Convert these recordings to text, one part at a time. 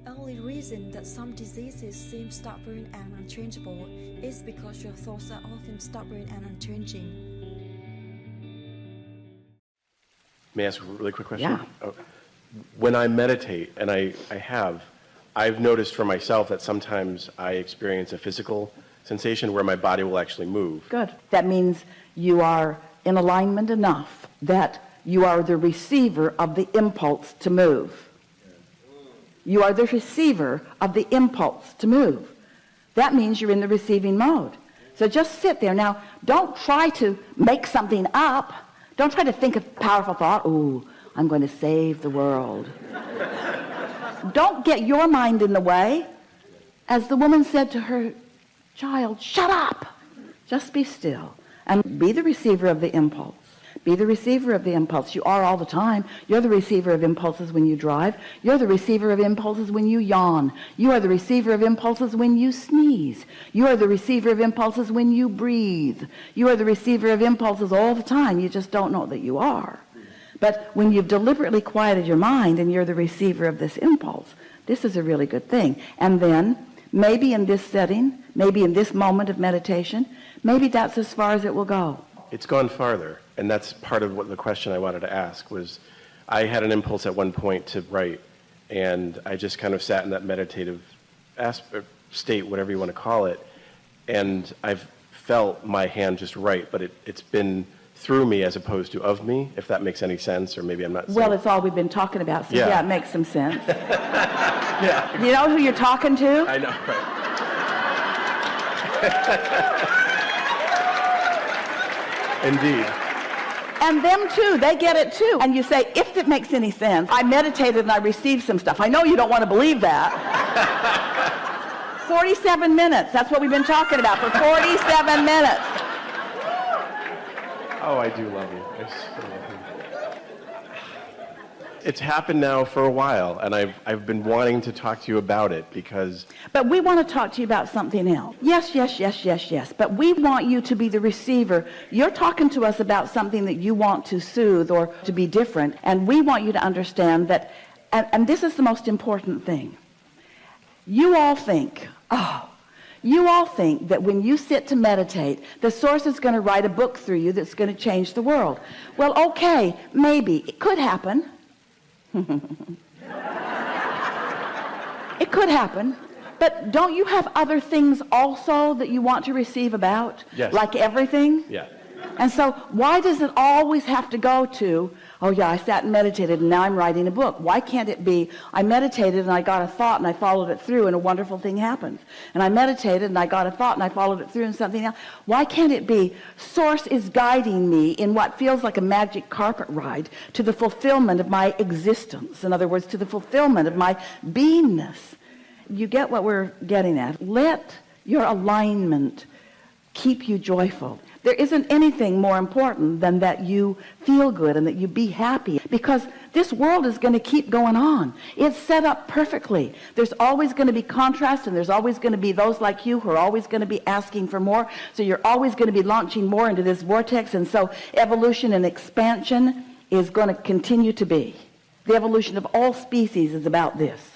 only reason that some diseases seem stubborn and unchangeable is because your thoughts are often stubborn and unchanging. May I ask a really quick question? Yeah. When I meditate, and I've noticed for myself that sometimes I experience a physical sensation where my body will actually move. Good. That means you are in alignment enough that you are the receiver of the impulse to move. You are the receiver of the impulse to move. That means you're in the receiving mode. So just sit there. Now, don't try to make something up. Don't try to think of powerful thought. Ooh, I'm going to save the world. Don't get your mind in the way. As the woman said to her child, shut up. Just be still and be the receiver of the impulse. Be the receiver of the impulse. You are all the time. You're the receiver of impulses when you drive. You're the receiver of impulses when you yawn. You are the receiver of impulses when you sneeze. You are the receiver of impulses when you breathe. You are the receiver of impulses all the time. You just don't know that you are. But when you've deliberately quieted your mind and you're the receiver of this impulse, this is a really good thing. And then maybe in this setting, maybe in this moment of meditation, maybe that's as far as it will go. It's gone farther, and that's part of what the question I wanted to ask was, I had an impulse at one point to write, and I just kind of sat in that meditative state, whatever you want to call it, and I've felt my hand just write, but it's been through me as opposed to of me, if that makes any sense, or maybe I'm not saying. Well, it's all we've been talking about, so yeah, it makes some sense. Yeah. You know who you're talking to? I know, right. Indeed. And them too, they get it too. And you say, if it makes any sense, I meditated and I received some stuff. I know you don't want to believe that. 47 minutes, that's what we've been talking about for 47 minutes. Oh, I do love you. I so love you. It's happened now for a while, and I've been wanting to talk to you about it because... But we want to talk to you about something else. Yes, yes, yes, yes, yes. But we want you to be the receiver. You're talking to us about something that you want to soothe or to be different, and we want you to understand that, and this is the most important thing. You all think that when you sit to meditate, the source is going to write a book through you that's going to change the world. Well, okay, maybe. It could happen. It could happen. But don't you have other things also that you want to receive about? Yes. Like everything? Yeah. And so why does it always have to go to, oh yeah, I sat and meditated and now I'm writing a book? Why can't it be, I meditated and I got a thought and I followed it through and a wonderful thing happened? And I meditated and I got a thought and I followed it through and something else. Why can't it be, Source is guiding me in what feels like a magic carpet ride to the fulfillment of my existence? In other words, to the fulfillment of my beingness. You get what we're getting at. Let your alignment keep you joyful. There isn't anything more important than that you feel good and that you be happy, because this world is going to keep going on. It's set up perfectly. There's always going to be contrast, and there's always going to be those like you who are always going to be asking for more. So you're always going to be launching more into this vortex, and so evolution and expansion is going to continue to be. The evolution of all species is about this.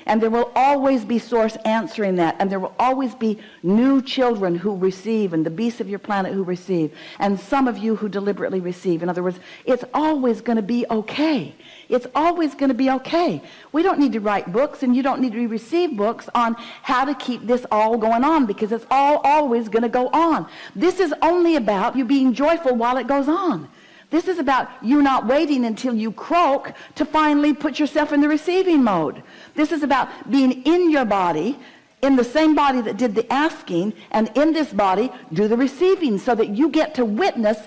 And there will always be Source answering that. And there will always be new children who receive, and the beasts of your planet who receive, and some of you who deliberately receive. In other words, it's always going to be okay. It's always going to be okay. We don't need to write books, and you don't need to receive books on how to keep this all going on, because it's all always going to go on. This is only about you being joyful while it goes on. This is about you not waiting until you croak to finally put yourself in the receiving mode. This is about being in your body, in the same body that did the asking, and in this body do the receiving, so that you get to witness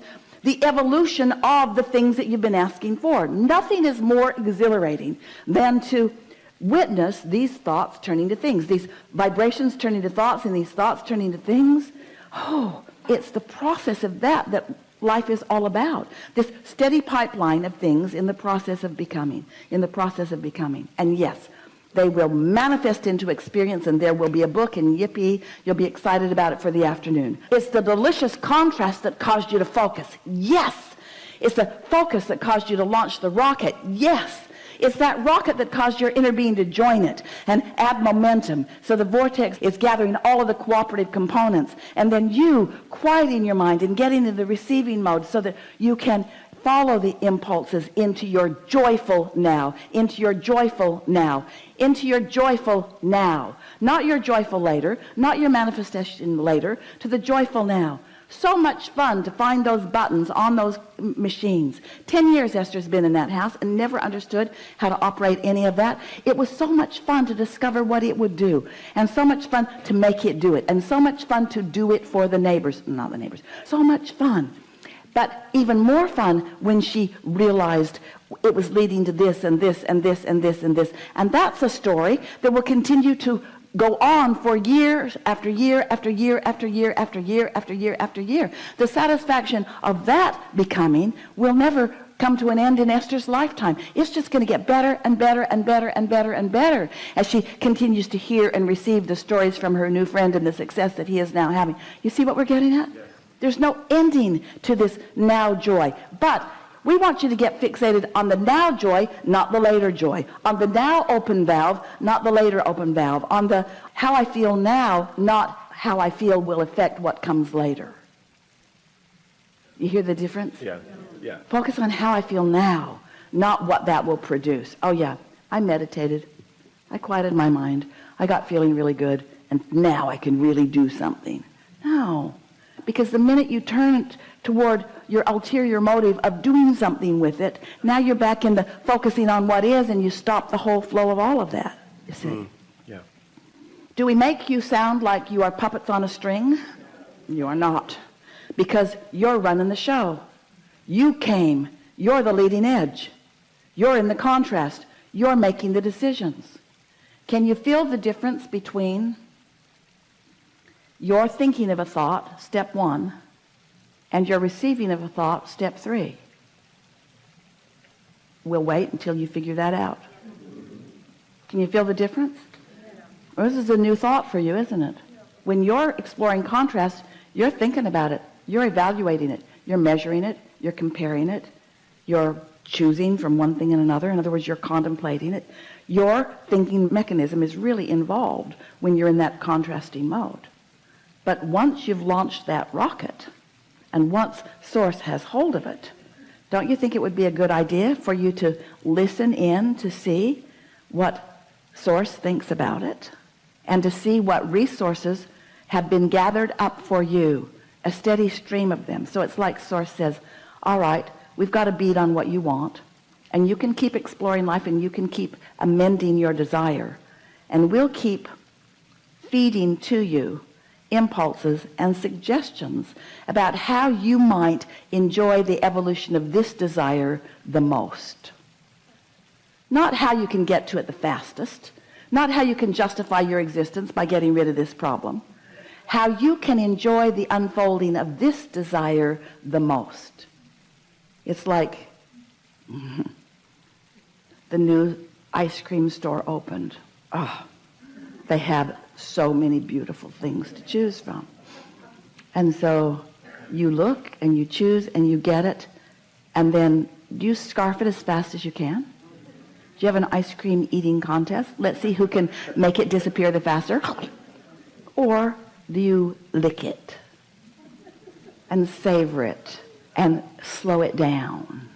the evolution of the things that you've been asking for. Nothing is more exhilarating than to witness these thoughts turning to things, these vibrations turning to thoughts, and these thoughts turning to things. Oh, it's the process of that life is all about. This steady pipeline of things in the process of becoming, And yes, they will manifest into experience, and there will be a book, and yippee, you'll be excited about it for the afternoon. It's the delicious contrast that caused you to focus. Yes. It's the focus that caused you to launch the rocket. Yes. It's that rocket that caused your inner being to join it and add momentum. So the vortex is gathering all of the cooperative components. And then you quieting your mind and getting into the receiving mode so that you can follow the impulses into your joyful now, into your joyful now, into your joyful now. Not your joyful later, not your manifestation later, to the joyful now. So much fun to find those buttons on those machines. 10 years Esther's been in that house and never understood how to operate any of that. It was so much fun to discover what it would do, and so much fun to make it do it, and so much fun to do it for the neighbors. Not the neighbors. So much fun. But even more fun when she realized it was leading to this and this and this and this and this. And that's a story that will continue to go on for years after year after year after year after year after year after year. The satisfaction of that becoming will never come to an end in Esther's lifetime. It's just going to get better and better and better and better and better as she continues to hear and receive the stories from her new friend and the success that he is now having. You see what we're getting at? Yes. There's no ending to this now joy. But we want you to get fixated on the now joy, not the later joy. On the now open valve, not the later open valve. On the how I feel now, not how I feel will affect what comes later. You hear the difference? Yeah, yeah. Focus on how I feel now, not what that will produce. Oh yeah, I meditated. I quieted my mind. I got feeling really good, and now I can really do something. No. Because the minute you turn toward your ulterior motive of doing something with it, now you're back into focusing on what is, and you stop the whole flow of all of that, you see. Yeah. Do we make you sound like you are puppets on a string? You are not. Because you're running the show. You came. You're the leading edge. You're in the contrast. You're making the decisions. Can you feel the difference between your thinking of a thought, step 1, and your receiving of a thought, step 3? We'll wait until you figure that out. Can you feel the difference? Well, this is a new thought for you, isn't it? When you're exploring contrast, you're thinking about it. You're evaluating it. You're measuring it. You're comparing it. You're choosing from one thing and another. In other words, you're contemplating it. Your thinking mechanism is really involved when you're in that contrasting mode. But once you've launched that rocket, and once Source has hold of it, don't you think it would be a good idea for you to listen in to see what Source thinks about it, and to see what resources have been gathered up for you, a steady stream of them? So it's like Source says, all right, we've got a beat on what you want, and you can keep exploring life, and you can keep amending your desire, and we'll keep feeding to you impulses and suggestions about how you might enjoy the evolution of this desire the most. Not how you can get to it the fastest, not how you can justify your existence by getting rid of this problem. How you can enjoy the unfolding of this desire the most. It's like the new ice cream store opened. Oh, they have so many beautiful things to choose from. And so you look and you choose and you get it, and then do you scarf it as fast as you can? Do you have an ice cream eating contest? Let's see who can make it disappear the faster. Or do you lick it and savor it and slow it down?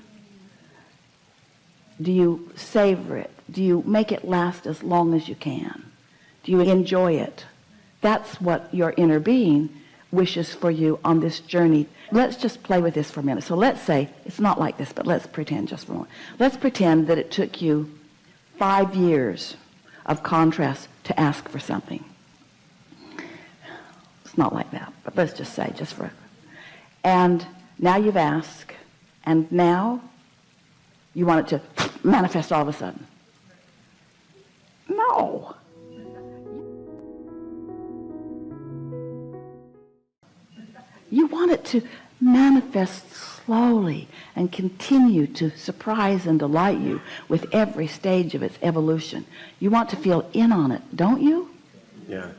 Do you savor it? Do you make it last as long as you can? Do you enjoy it? That's what your inner being wishes for you on this journey. Let's just play with this for a minute. So let's say, it's not like this, but let's pretend just for a moment. Let's pretend that it took you 5 years of contrast to ask for something. It's not like that, but let's just say, just for, and now you've asked, and now you want it to manifest all of a sudden. No. You want it to manifest slowly and continue to surprise and delight you with every stage of its evolution. You want to feel in on it, don't you? Yeah.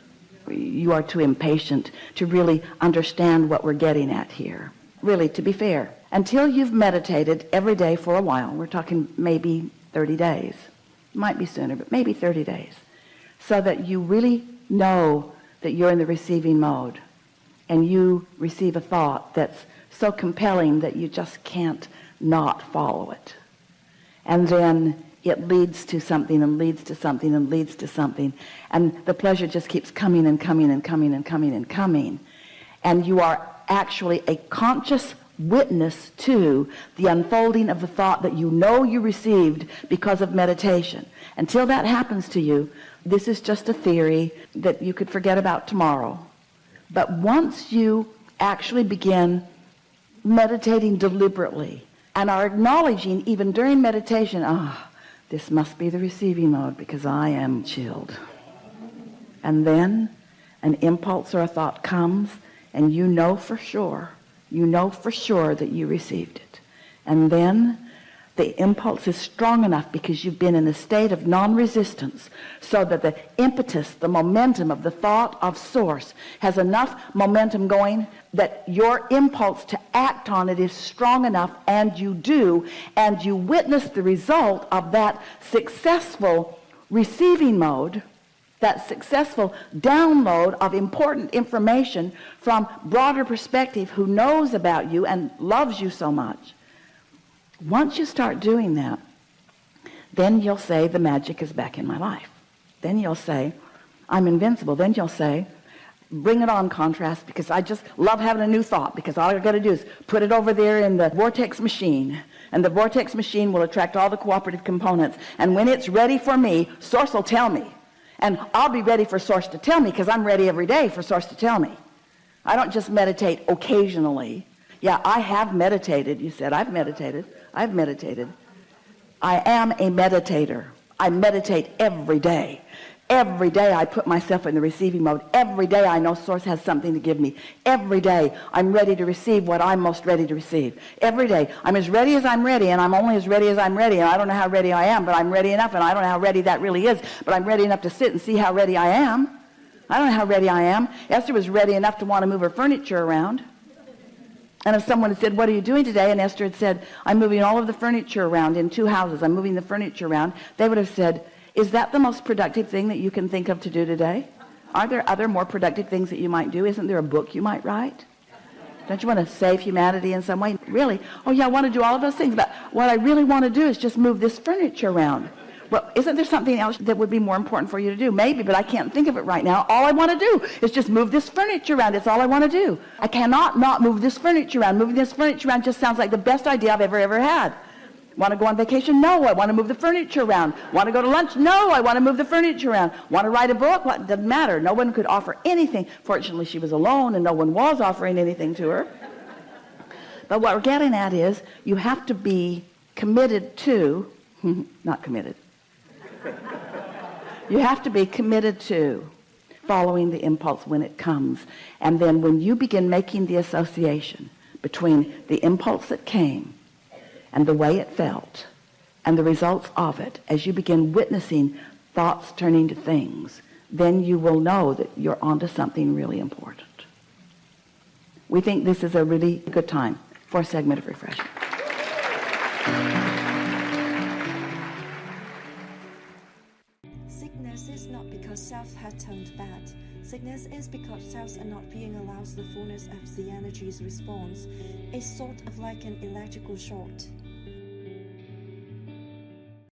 You are too impatient to really understand what we're getting at here. Really, to be fair, until you've meditated every day for a while, we're talking maybe 30 days. Might be sooner, but maybe 30 days. So that you really know that you're in the receiving mode and you receive a thought that's so compelling that you just can't not follow it. And then it leads to something and leads to something and leads to something. And the pleasure just keeps coming and coming and coming and coming and coming. And you are actually a conscious witness to the unfolding of the thought that you know you received because of meditation. Until that happens to you, this is just a theory that you could forget about tomorrow. But once you actually begin meditating deliberately and are acknowledging even during meditation, this must be the receiving mode because I am chilled. And then an impulse or a thought comes and you know for sure that you received it. And then the impulse is strong enough because you've been in a state of non-resistance so that the impetus, the momentum of the thought of source has enough momentum going that your impulse to act on it is strong enough, and you do, and you witness the result of that successful receiving mode, that successful download of important information from broader perspective who knows about you and loves you so much. Once you start doing that, then you'll say, the magic is back in my life. Then you'll say, I'm invincible. Then you'll say, bring it on, contrast, because I just love having a new thought, because all I got to do is put it over there in the vortex machine, and the vortex machine will attract all the cooperative components, and when it's ready for me, Source will tell me. And I'll be ready for Source to tell me, because I'm ready every day for Source to tell me. I don't just meditate occasionally. Yeah, I have meditated. You said, I've meditated. I've meditated. I am a meditator. I meditate every day. Every day I put myself in the receiving mode. Every day I know Source has something to give me. Every day I'm ready to receive what I'm most ready to receive. Every day I'm as ready as I'm ready, and I'm only as ready as I'm ready, and I don't know how ready I am, but I'm ready enough, and I don't know how ready that really is, but I'm ready enough to sit and see how ready I am. I don't know how ready I am. Esther was ready enough to want to move her furniture around. And if someone had said, what are you doing today? And Esther had said, I'm moving all of the furniture around in 2 houses. I'm moving the furniture around. They would have said, is that the most productive thing that you can think of to do today? Are there other more productive things that you might do? Isn't there a book you might write? Don't you want to save humanity in some way? Really? Oh, yeah, I want to do all of those things. But what I really want to do is just move this furniture around. Well, isn't there something else that would be more important for you to do? Maybe, but I can't think of it right now. All I want to do is just move this furniture around. It's all I want to do. I cannot not move this furniture around. Moving this furniture around just sounds like the best idea I've ever had. Want to go on vacation? No, I want to move the furniture around. Want to go to lunch? No, I want to move the furniture around. Want to write a book? What? Doesn't matter. No one could offer anything. Fortunately, she was alone, and no one was offering anything to her. But what we're getting at is you have to be committed to, not committed. You have to be committed to following the impulse when it comes. And then when you begin making the association between the impulse that came and the way it felt and the results of it, as you begin witnessing thoughts turning to things, then you will know that you're onto something really important. We think this is a really good time for a segment of refreshment. Sickness is not because cells had turned bad. Sickness is because cells are not being allowed the fullness of the energy's response. It's sort of like an electrical short.